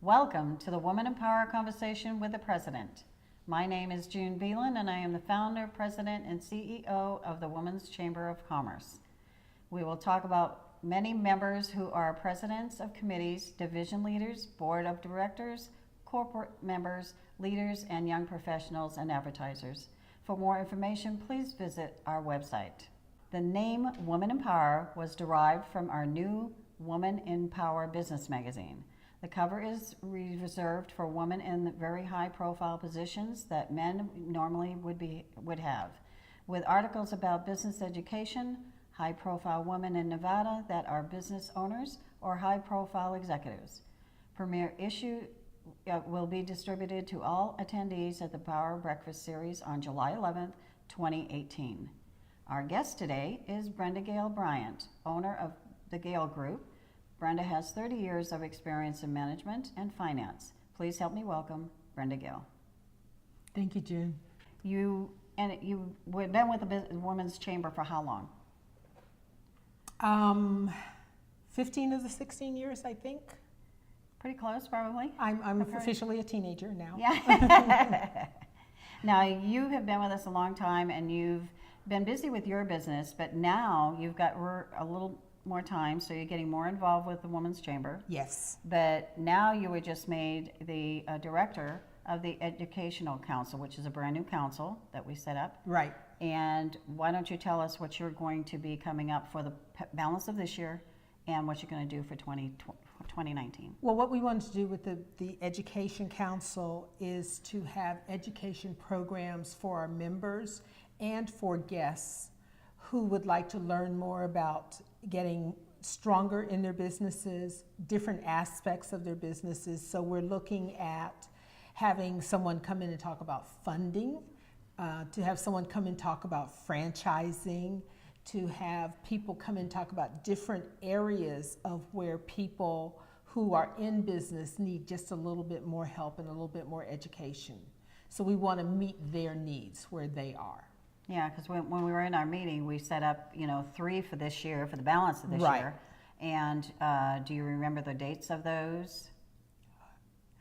Welcome to the Woman in Power Conversation with the President. My name is June Beland, and I am the founder, president, and CEO of the Women's Chamber of Commerce. We will talk about many members who are presidents of committees, division leaders, board of directors, corporate members, leaders, and young professionals and advertisers. For more information, please visit our website. The name Woman in Power was derived from our new Woman in Power business magazine. The cover is reserved for women in very high-profile positions that men normally would have, with articles about business education, high-profile women in Nevada that are business owners, or high-profile executives. Premier issue will be distributed to all attendees at the Power Breakfast Series on July 11th, 2018. Our guest today is Brenda Gayle Bryant, owner of the Gayle Group. Brenda has 30 years of experience in management and finance. Please help me welcome Brenda Gayle. Thank you, June. You've been with the Women's Chamber for how long? 15 of the 16 years, I think. Pretty close, probably. I'm officially a teenager now. Yeah. Now, you have been with us a long time, and you've been busy with your business, but now you've got a little more time, so you're getting more involved with the Women's Chamber. Yes. But now you were just made the director of the Educational Council, which is a brand new council that we set up. Right. And why don't you tell us what you're going to be coming up for the balance of this year and what you're going to do for 2019? Well, what we want to do with the Education Council is to have education programs for our members and for guests who would like to learn more about getting stronger in their businesses, different aspects of their businesses. So we're looking at having someone come in and talk about funding, to have someone come and talk about franchising, to have people come and talk about different areas of where people who are in business need just a little bit more help and a little bit more education. So we want to meet their needs where they are. Yeah, because when we were in our meeting, we set up, 3 for this year, for the balance of this year. And do you remember the dates of those?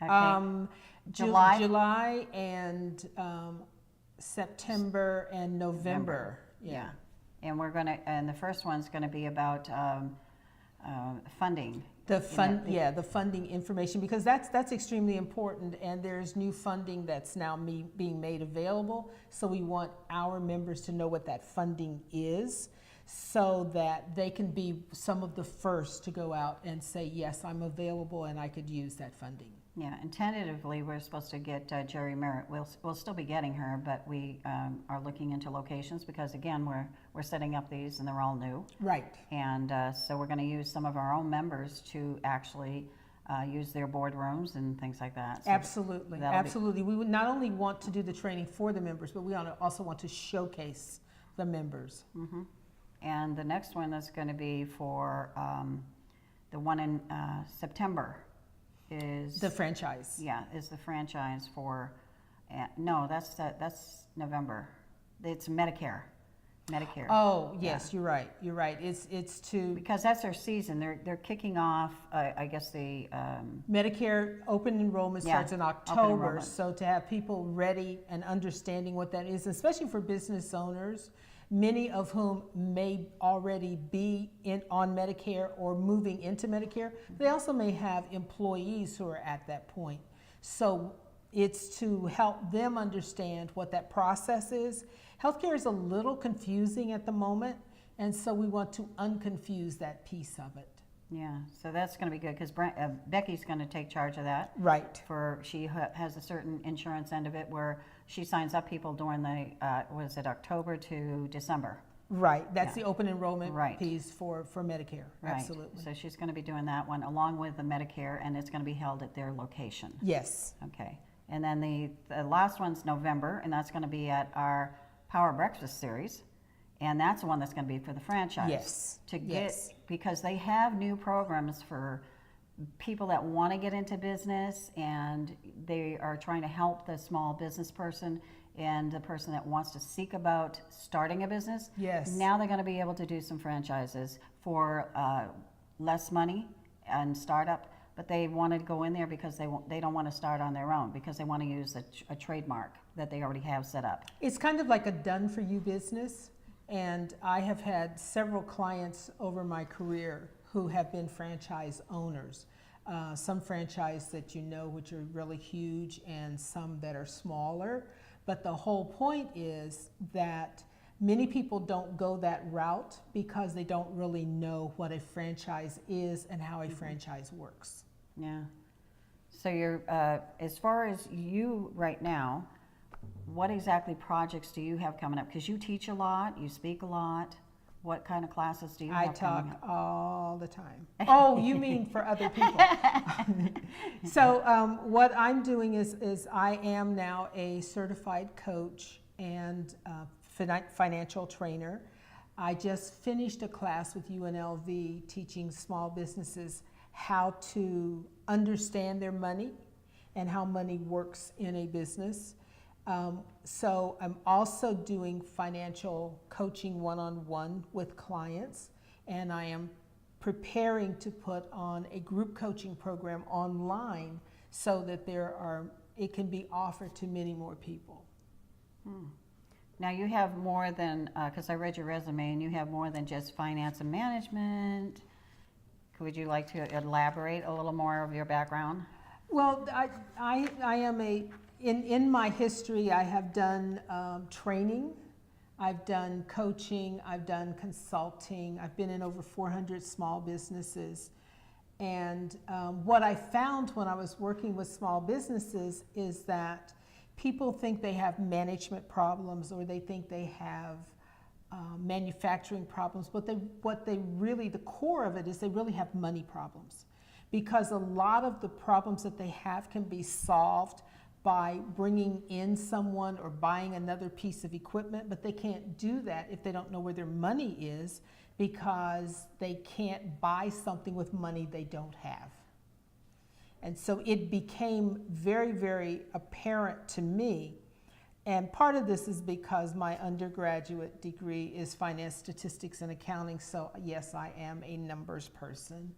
Okay. July? July and September and November. Yeah. And and the first one's gonna be about funding. The funding information, because that's extremely important, and there's new funding that's now being made available. So we want our members to know what that funding is, so that they can be some of the first to go out and say, yes, I'm available and I could use that funding. Yeah, and tentatively we're supposed to get Jerry Merritt. We'll still be getting her, but we are looking into locations because again we're setting up these and they're all new. Right. And so we're going to use some of our own members to actually use their boardrooms and things like that. So absolutely, absolutely. We would not only want to do the training for the members, but we also want to showcase the members. Mm-hmm. And the next one is going to be for the one in September. Is the franchise? Yeah, is the franchise for? No, that's November. It's Medicare. Oh yes, yeah. You're right. It's to because that's their season. They're kicking off. I guess the Medicare open enrollment starts in October. So to have people ready and understanding what that is, especially for business owners, many of whom may already be on Medicare or moving into Medicare. They also may have employees who are at that point. So it's to help them understand what that process is. Healthcare is a little confusing at the moment, and so we want to unconfuse that piece of it. Yeah, so that's going to be good because Becky's going to take charge of that. Right. She has a certain insurance end of it where she signs up people during the, was it October to December? Right, that's the open enrollment piece for Medicare, right. Absolutely. So she's going to be doing that one along with the Medicare, and it's going to be held at their location. Yes. Okay, and then the last one's November, and that's going to be at our Power Breakfast Series. And that's the one that's going to be for the franchise. Yes. Because they have new programs for people that want to get into business and they are trying to help the small business person and the person that wants to seek about starting a business, Yes. now they're going to be able to do some franchises for less money and startup, but they want to go in there because they don't want to start on their own, because they want to use a trademark that they already have set up. It's kind of like a done-for-you business, and I have had several clients over my career who have been franchise owners. Some franchise that you know, which are really huge, and some that are smaller. But the whole point is that many people don't go that route because they don't really know what a franchise is and how a franchise works. Yeah. So you're, as far as you right now, what exactly projects do you have coming up? Because you teach a lot, you speak a lot. What kind of classes do you I have coming talk up? all the time. Oh, you mean for other people? So what I'm doing is I am now a certified coach and financial trainer. I just finished a class with UNLV teaching small businesses how to understand their money and how money works in a business. So I'm also doing financial coaching one-on-one with clients, and I am preparing to put on a group coaching program online so that it can be offered to many more people. Now you have more than, because I read your resume, and you have more than just finance and management. Would you like to elaborate a little more of your background? Well, I am in my history, I have done training, I've done coaching, I've done consulting, I've been in over 400 small businesses. And what I found when I was working with small businesses is that people think they have management problems, or they think they have manufacturing problems, but the core of it is they really have money problems. Because a lot of the problems that they have can be solved by bringing in someone or buying another piece of equipment, but they can't do that if they don't know where their money is, because they can't buy something with money they don't have. And so it became very, very apparent to me, and part of this is because my undergraduate degree is finance, statistics, and accounting, so yes, I am a numbers person,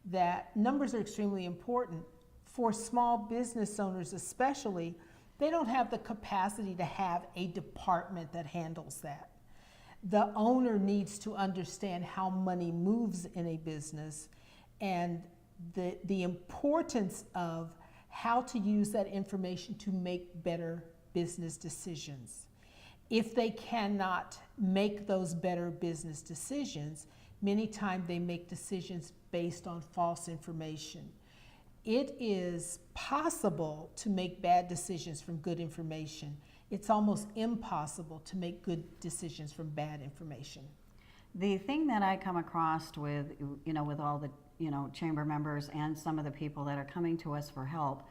that numbers are extremely important. For small business owners especially, they don't have the capacity to have a department that handles that. The owner needs to understand how money moves in a business, and the importance of how to use that information to make better business decisions. If they cannot make those better business decisions, many times they make decisions based on false information. It is possible to make bad decisions from good information. It's almost impossible to make good decisions from bad information. The thing that I come across with, with all the, chamber members and some of the people that are coming to us for help,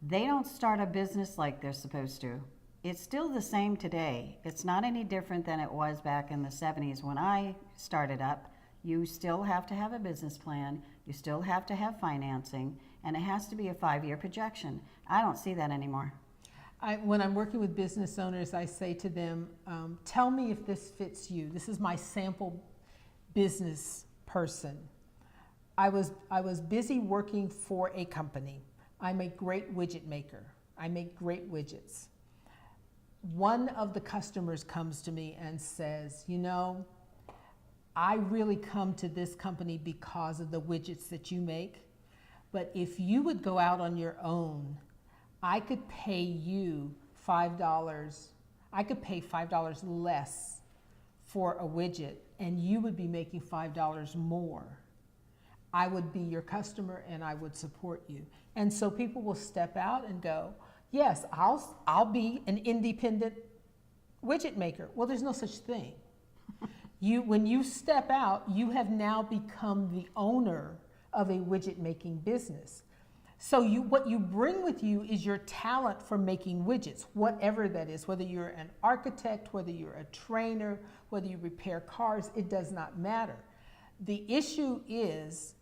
they don't start a business like they're supposed to. It's still the same today. It's not any different than it was back in the 70s when I started up. You still have to have a business plan, you still have to have financing, and it has to be a 5-year projection. I don't see that anymore. When I'm working with business owners, I say to them, tell me if this fits you. This is my sample business person. I was busy working for a company. I'm a great widget maker. I make great widgets. One of the customers comes to me and says, I really come to this company because of the widgets that you make, but if you would go out on your own, I could pay you $5. I could pay $5 less for a widget, and you would be making $5 more. I would be your customer and I would support you. And so people will step out and go, yes, I'll be an independent widget maker. Well, there's no such thing. When you step out, you have now become the owner of a widget making business. So what you bring with you is your talent for making widgets, whatever that is, whether you're an architect, whether you're a trainer, whether you repair cars, it does not matter. The issue is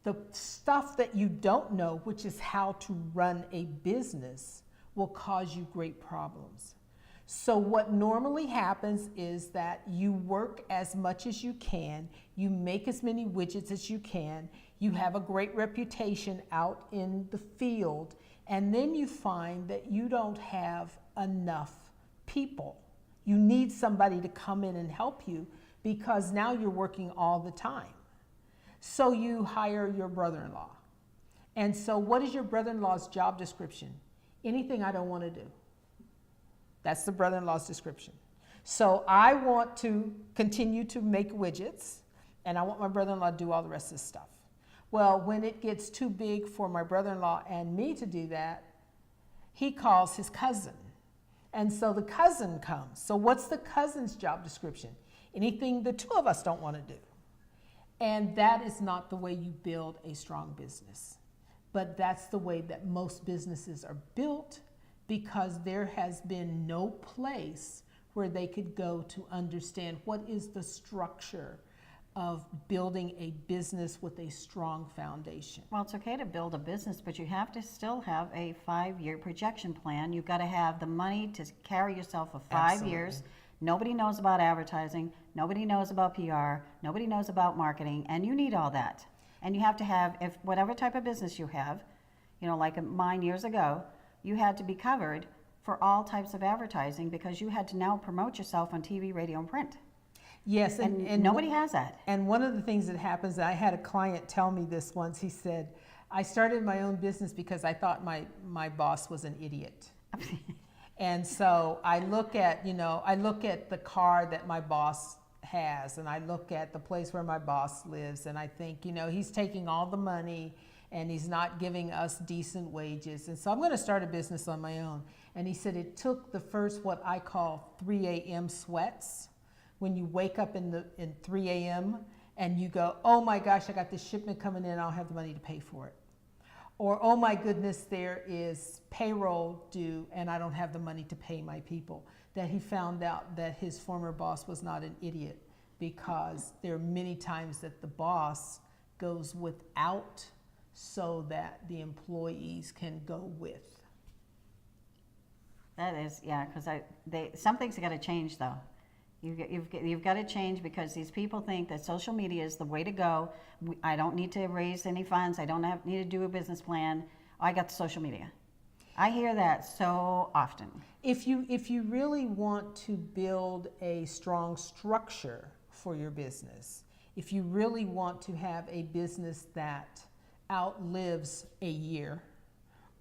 the stuff that you don't know, which is how to run a business, will cause you great problems. So what normally happens is that you work as much as you can, you make as many widgets as you can, you have a great reputation out in the field, and then you find that you don't have enough people. You need somebody to come in and help you because now you're working all the time. So you hire your brother-in-law. And so what is your brother-in-law's job description? Anything I don't want to do. That's the brother-in-law's description. So I want to continue to make widgets, and I want my brother-in-law to do all the rest of this stuff. Well, when it gets too big for my brother-in-law and me to do that, he calls his cousin. And so the cousin comes. So what's the cousin's job description? Anything the two of us don't want to do. And that is not the way you build a strong business. But that's the way that most businesses are built, because there has been no place where they could go to understand what is the structure of building a business with a strong foundation. Well, it's okay to build a business, but you have to still have a 5-year projection plan. You've got to have the money to carry yourself for 5 Absolutely. years. Nobody knows about advertising. Nobody knows about PR. Nobody knows about marketing, and you need all that. And you have to have, if whatever type of business you have, like mine years ago, you had to be covered for all types of advertising because you had to now promote yourself on TV, radio, and print. Yes, And nobody has that. And one of the things that happens, I had a client tell me this once. He said, I started my own business because I thought my boss was an idiot. And so I look at the car that my boss has, and I look at the place where my boss lives, and I think, he's taking all the money and he's not giving us decent wages. And so I'm going to start a business on my own. And he said it took the first, what I call 3 a.m. sweats, when you wake up in 3 a.m. and you go, oh my gosh, I got this shipment coming in, I don't have the money to pay for it. Or, oh my goodness, there is payroll due and I don't have the money to pay my people. That he found out that his former boss was not an idiot, because there are many times that the boss goes without so that the employees can go with. That is, yeah, because something's got to change though. You've got to change, because these people think that social media is the way to go. I don't need to raise any funds. I don't need to do a business plan. I got the social media. I hear that so often. If you really want to build a strong structure for your business, if you really want to have a business that outlives a year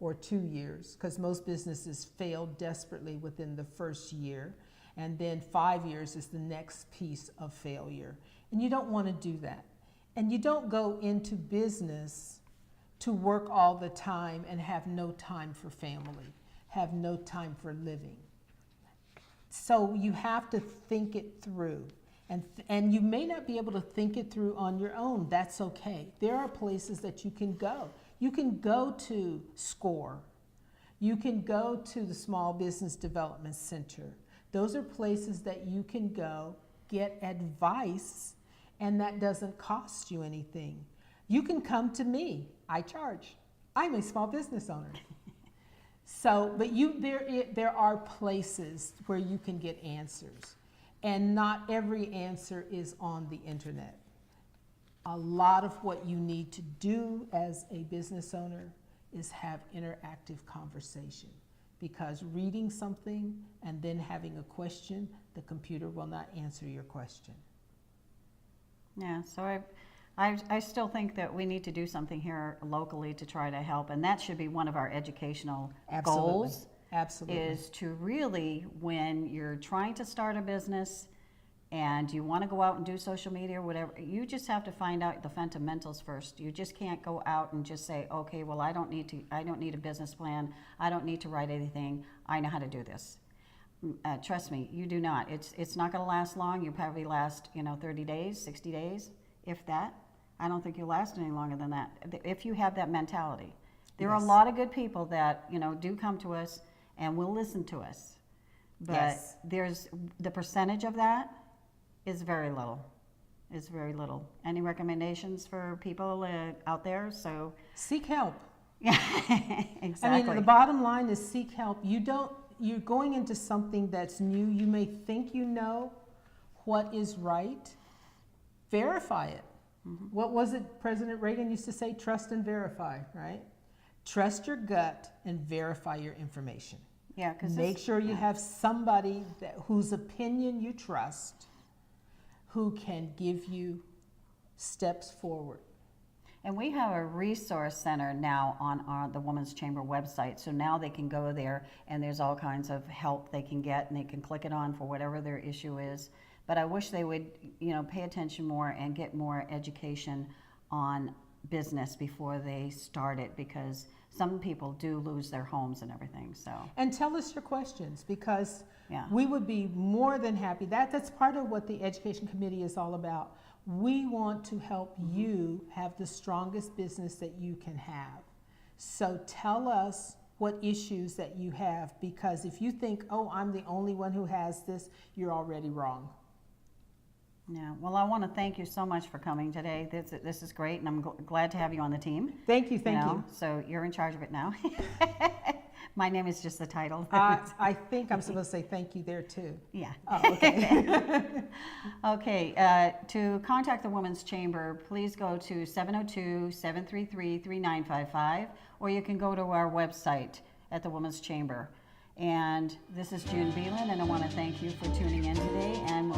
or 2 years, because most businesses fail desperately within the first year, and then 5 years is the next piece of failure. And you don't want to do that. And you don't go into business to work all the time and have no time for family, have no time for living. So you have to think it through. And you may not be able to think it through on your own. That's okay. There are places that you can go. You can go to SCORE. You can go to the Small Business Development Center. Those are places that you can go, get advice, and that doesn't cost you anything. You can come to me. I charge. I'm a small business owner. So, but there are places where you can get answers. And not every answer is on the internet. A lot of what you need to do as a business owner is have interactive conversation, because reading something and then having a question, the computer will not answer your question. Yeah, so I still think that we need to do something here locally to try to help, and that should be one of our educational goals. Absolutely. Is to really, when you're trying to start a business and you want to go out and do social media or whatever, you just have to find out the fundamentals first. You just can't go out and just say, okay, well, I don't need a business plan. I don't need to write anything. I know how to do this. Trust me, you do not. It's not going to last long. You probably last, 30 days, 60 days, if that. I don't think you'll last any longer than that if you have that mentality. There are a lot of good people that, do come to us and will listen to us. But there's the percentage of that is very little. It's very little. Any recommendations for people out there? So seek help. yeah, exactly. I mean, the bottom line is seek help. You don't. you're going into something that's new, you may think you know what is right. Verify it. What was it President Reagan used to say? Trust and verify, right? Trust your gut and verify your information. Yeah, because Make sure you have somebody whose opinion you trust, who can give you steps forward. And we have a resource center now on the Women's Chamber website. So now they can go there and there's all kinds of help they can get, and they can click it on for whatever their issue is. But I wish they would, pay attention more and get more education on business before they start it, because some people do lose their homes and everything. So. And tell us your questions, because Yeah. we would be more than happy. That's part of what the Education Committee is all about. We want to help you have the strongest business that you can have. So tell us what issues that you have, because if you think, oh, I'm the only one who has this, you're already wrong. Yeah, well, I want to thank you so much for coming today. This is great, and I'm glad to have you on the team. Thank you, thank you. So you're in charge of it now. My name is just the title. I think I'm supposed to say thank you there too. Yeah. Oh, okay. Okay, to contact the Women's Chamber, please go to 702-733-3955, or you can go to our website at the Women's Chamber. And this is June Beland, and I want to thank you for tuning in today, and we'll